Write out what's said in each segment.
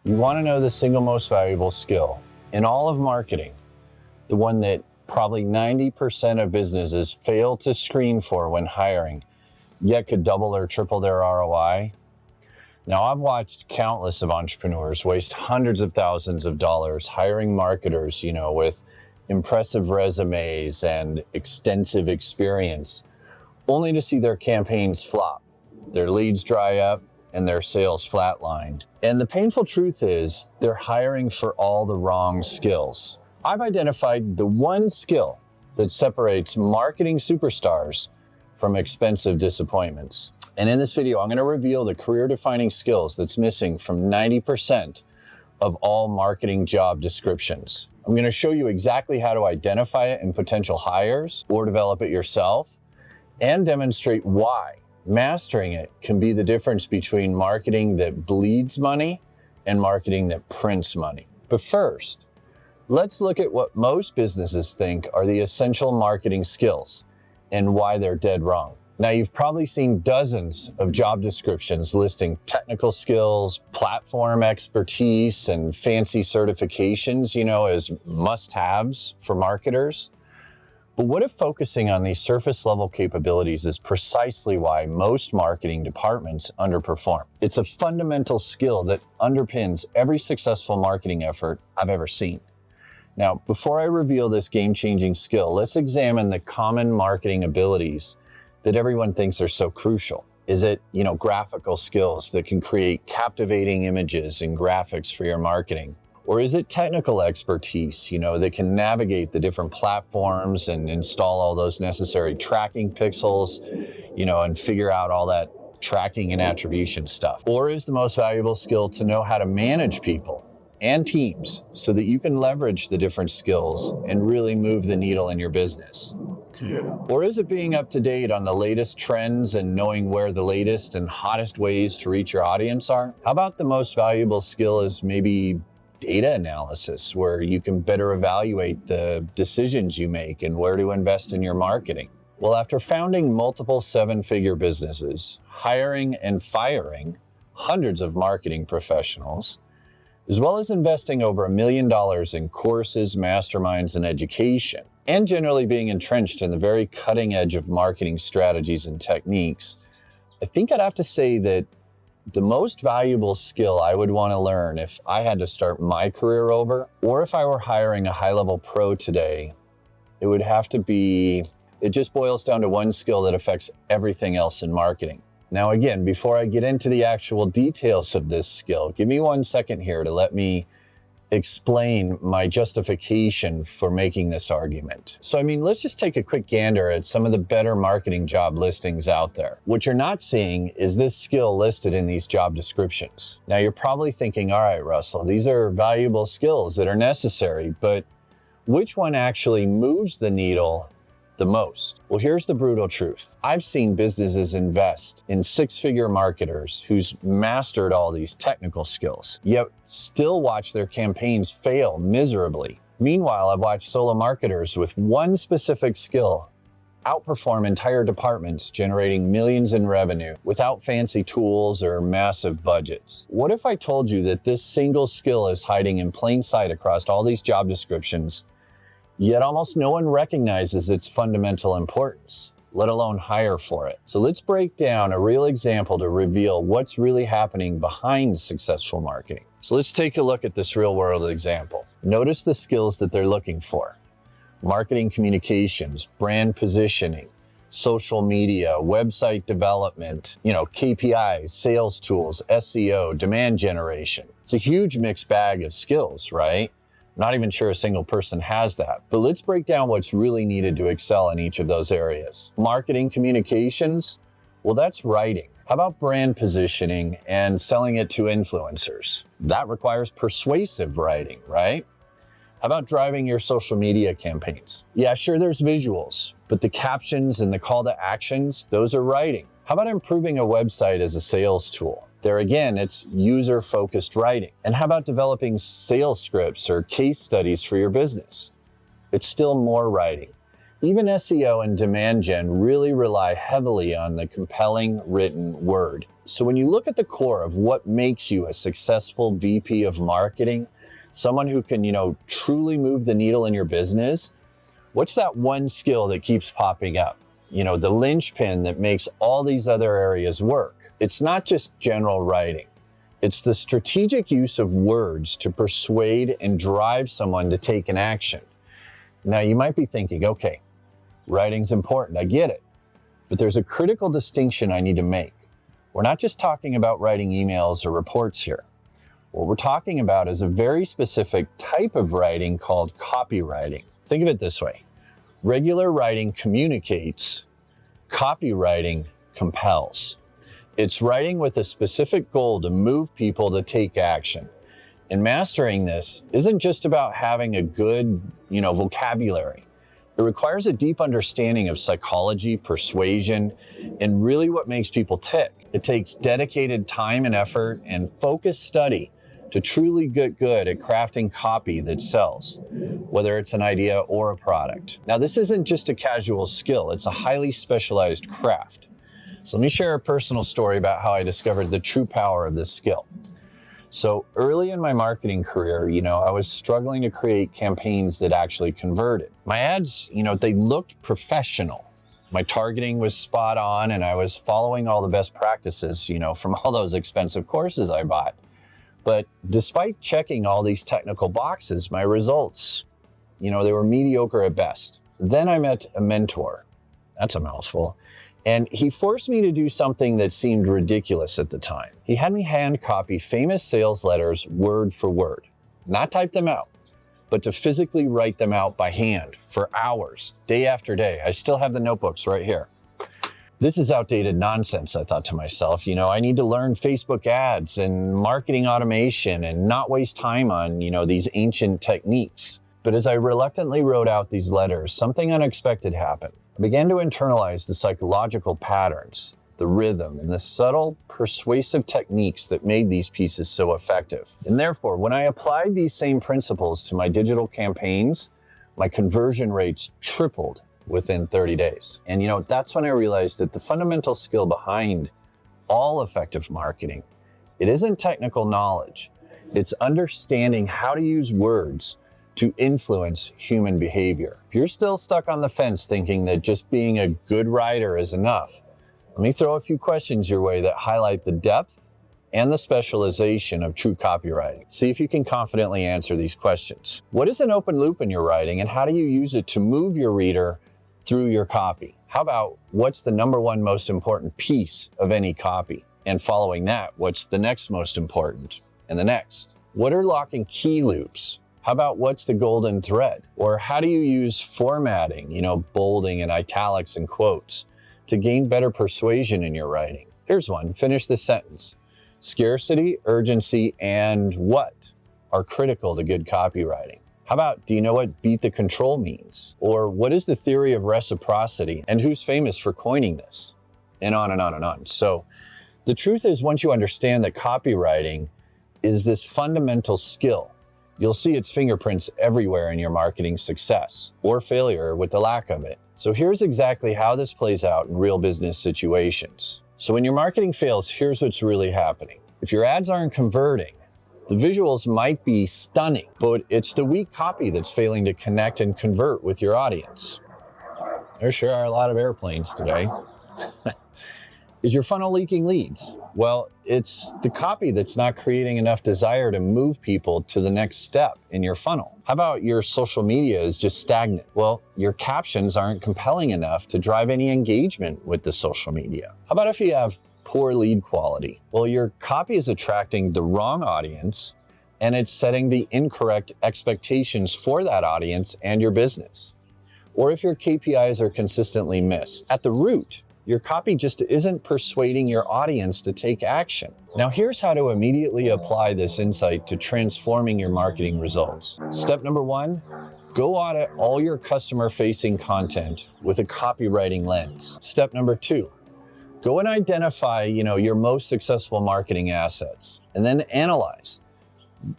You want to know the single most valuable skill in all of marketing, the one that probably 90% of businesses fail to screen for when hiring, yet could double or triple their ROI? Now, I've watched countless of entrepreneurs waste hundreds of thousands of dollars hiring marketers, with impressive resumes and extensive experience, only to see their campaigns flop, their leads dry up, and their sales flatlined. And the painful truth is they're hiring for all the wrong skills. I've identified the one skill that separates marketing superstars from expensive disappointments. And in this video, I'm going to reveal the career-defining skills that's missing from 90% of all marketing job descriptions. I'm going to show you exactly how to identify it in potential hires or develop it yourself, and demonstrate why mastering it can be the difference between marketing that bleeds money and marketing that prints money. But first, let's look at what most businesses think are the essential marketing skills and why they're dead wrong. Now, you've probably seen dozens of job descriptions listing technical skills, platform expertise, and fancy certifications, as must-haves for marketers. But what if focusing on these surface-level capabilities is precisely why most marketing departments underperform? It's a fundamental skill that underpins every successful marketing effort I've ever seen. Now, before I reveal this game-changing skill, let's examine the common marketing abilities that everyone thinks are so crucial. Is it, graphical skills that can create captivating images and graphics for your marketing? Or is it technical expertise, that can navigate the different platforms and install all those necessary tracking pixels, and figure out all that tracking and attribution stuff? Or is the most valuable skill to know how to manage people and teams so that you can leverage the different skills and really move the needle in your business? Or is it being up to date on the latest trends and knowing where the latest and hottest ways to reach your audience are? How about the most valuable skill is maybe data analysis, where you can better evaluate the decisions you make and where to invest in your marketing? Well, after founding multiple seven-figure businesses, hiring and firing hundreds of marketing professionals, as well as investing over $1 million in courses, masterminds, and education, and generally being entrenched in the very cutting edge of marketing strategies and techniques, I think I'd have to say that the most valuable skill I would want to learn if I had to start my career over, or if I were hiring a high-level pro today, it would have to be, it just boils down to one skill that affects everything else in marketing. Now, again, before I get into the actual details of this skill, give me 1 second here to let me explain my justification for making this argument. So, let's just take a quick gander at some of the better marketing job listings out there. What you're not seeing is this skill listed in these job descriptions. Now, you're probably thinking, all right, Russell, these are valuable skills that are necessary, but which one actually moves the needle the most? Well, here's the brutal truth. I've seen businesses invest in six-figure marketers who's mastered all these technical skills, yet still watch their campaigns fail miserably. Meanwhile, I've watched solo marketers with one specific skill outperform entire departments, generating millions in revenue without fancy tools or massive budgets. What if I told you that this single skill is hiding in plain sight across all these job descriptions, yet almost no one recognizes its fundamental importance, let alone hire for it? So let's break down a real example to reveal what's really happening behind successful marketing. So let's take a look at this real-world example. Notice the skills that they're looking for: marketing communications, brand positioning, social media, website development, KPIs, sales tools, SEO, demand generation. It's a huge mixed bag of skills, right? Not even sure a single person has that. But let's break down what's really needed to excel in each of those areas. Marketing communications, well, that's writing. How about brand positioning and selling it to influencers? That requires persuasive writing, right? How about driving your social media campaigns? Yeah, sure, there's visuals, but the captions and the call to actions, those are writing. How about improving a website as a sales tool? There again, it's user-focused writing. And how about developing sales scripts or case studies for your business? It's still more writing. Even SEO and demand gen really rely heavily on the compelling written word. So when you look at the core of what makes you a successful VP of marketing, someone who can, truly move the needle in your business, what's that one skill that keeps popping up? The linchpin that makes all these other areas work. It's not just general writing. It's the strategic use of words to persuade and drive someone to take an action. Now, you might be thinking, okay, writing's important, I get it. But there's a critical distinction I need to make. We're not just talking about writing emails or reports here. What we're talking about is a very specific type of writing called copywriting. Think of it this way. Regular writing communicates, copywriting compels. It's writing with a specific goal to move people to take action. And mastering this isn't just about having a good, vocabulary. It requires a deep understanding of psychology, persuasion, and really what makes people tick. It takes dedicated time and effort and focused study to truly get good at crafting copy that sells, whether it's an idea or a product. Now, this isn't just a casual skill, it's a highly specialized craft. So let me share a personal story about how I discovered the true power of this skill. So early in my marketing career, I was struggling to create campaigns that actually converted. My ads, they looked professional. My targeting was spot on, and I was following all the best practices, from all those expensive courses I bought. But despite checking all these technical boxes, my results, they were mediocre at best. Then I met a mentor. That's a mouthful. And he forced me to do something that seemed ridiculous at the time. He had me hand copy famous sales letters word for word, not type them out, but to physically write them out by hand for hours, day after day. I still have the notebooks right here. This is outdated nonsense, I thought to myself. I need to learn Facebook ads and marketing automation and not waste time on, these ancient techniques. But as I reluctantly wrote out these letters, something unexpected happened. I began to internalize the psychological patterns, the rhythm, and the subtle, persuasive techniques that made these pieces so effective. And therefore, when I applied these same principles to my digital campaigns, my conversion rates tripled within 30 days. And that's when I realized that the fundamental skill behind all effective marketing, it isn't technical knowledge. It's understanding how to use words to influence human behavior. If you're still stuck on the fence thinking that just being a good writer is enough, let me throw a few questions your way that highlight the depth and the specialization of true copywriting. See if you can confidently answer these questions. What is an open loop in your writing, and how do you use it to move your reader through your copy? How about what's the number one most important piece of any copy? And following that, what's the next most important and the next? What are locking key loops? How about what's the golden thread? Or how do you use formatting, bolding and italics and quotes to gain better persuasion in your writing? Here's one. Finish this sentence. Scarcity, urgency, and what are critical to good copywriting? How about, do you know what beat the control means? Or what is the theory of reciprocity, and who's famous for coining this? And on and on and on. So the truth is, once you understand that copywriting is this fundamental skill, you'll see its fingerprints everywhere in your marketing success or failure with the lack of it. So here's exactly how this plays out in real business situations. So when your marketing fails, here's what's really happening. If your ads aren't converting, the visuals might be stunning, but it's the weak copy that's failing to connect and convert with your audience. There sure are a lot of airplanes today. Is your funnel leaking leads? Well, it's the copy that's not creating enough desire to move people to the next step in your funnel. How about your social media is just stagnant? Well, your captions aren't compelling enough to drive any engagement with the social media. How about if you have poor lead quality? Well, your copy is attracting the wrong audience, and it's setting the incorrect expectations for that audience and your business. Or if your KPIs are consistently missed. At the root, your copy just isn't persuading your audience to take action. Now, here's how to immediately apply this insight to transforming your marketing results. Step number one, go audit all your customer-facing content with a copywriting lens. Step number two, go and identify, your most successful marketing assets, and then analyze.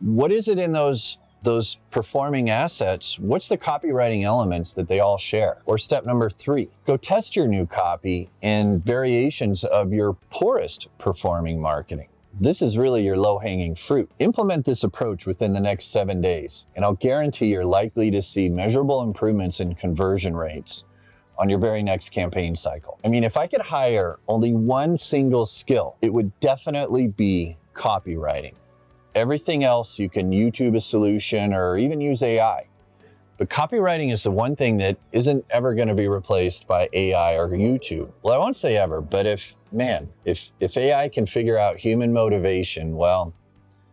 What is it in those those performing assets, what's the copywriting elements that they all share? Or step number 3, go test your new copy and variations of your poorest performing marketing. This is really your low-hanging fruit. Implement this approach within the next 7 days, and I'll guarantee you're likely to see measurable improvements in conversion rates on your very next campaign cycle. I mean, if I could hire only one single skill, it would definitely be copywriting. Everything else, you can YouTube a solution or even use AI. But copywriting is the one thing that isn't ever going to be replaced by AI or YouTube. Well, I won't say ever, but if AI can figure out human motivation, well,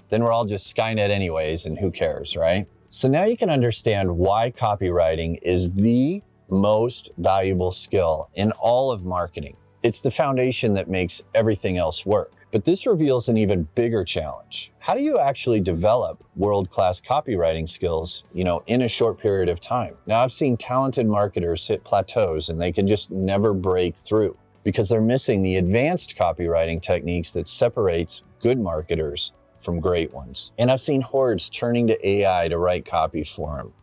then we're all just Skynet anyways, and who cares, right? So now you can understand why copywriting is the most valuable skill in all of marketing. It's the foundation that makes everything else work. But this reveals an even bigger challenge. How do you actually develop world-class copywriting skills, in a short period of time? Now, I've seen talented marketers hit plateaus and they can just never break through because they're missing the advanced copywriting techniques that separates good marketers from great ones. And I've seen hordes turning to AI to write copy for them.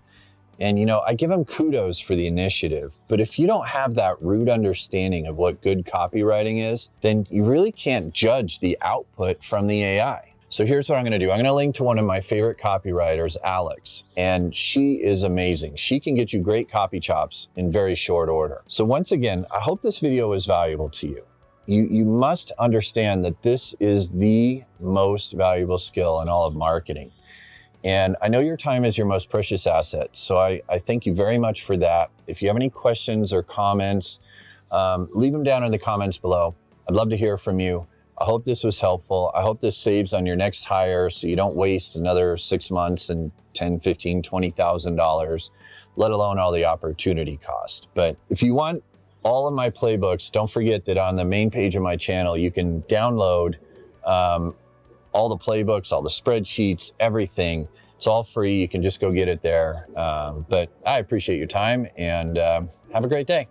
And I give them kudos for the initiative, but if you don't have that root understanding of what good copywriting is, then you really can't judge the output from the AI. So here's what I'm gonna do. I'm gonna link to one of my favorite copywriters, Alex, and she is amazing. She can get you great copy chops in very short order. So once again, I hope this video is valuable to you. You must understand that this is the most valuable skill in all of marketing. And I know your time is your most precious asset, so I thank you very much for that. If you have any questions or comments, leave them down in the comments below. I'd love to hear from you. I hope this was helpful. I hope this saves on your next hire so you don't waste another 6 months and $10,000, $15,000, $20,000, let alone all the opportunity cost. But if you want all of my playbooks, don't forget that on the main page of my channel, you can download all the playbooks, all the spreadsheets, everything. It's all free. You can just go get it there. But I appreciate your time and have a great day.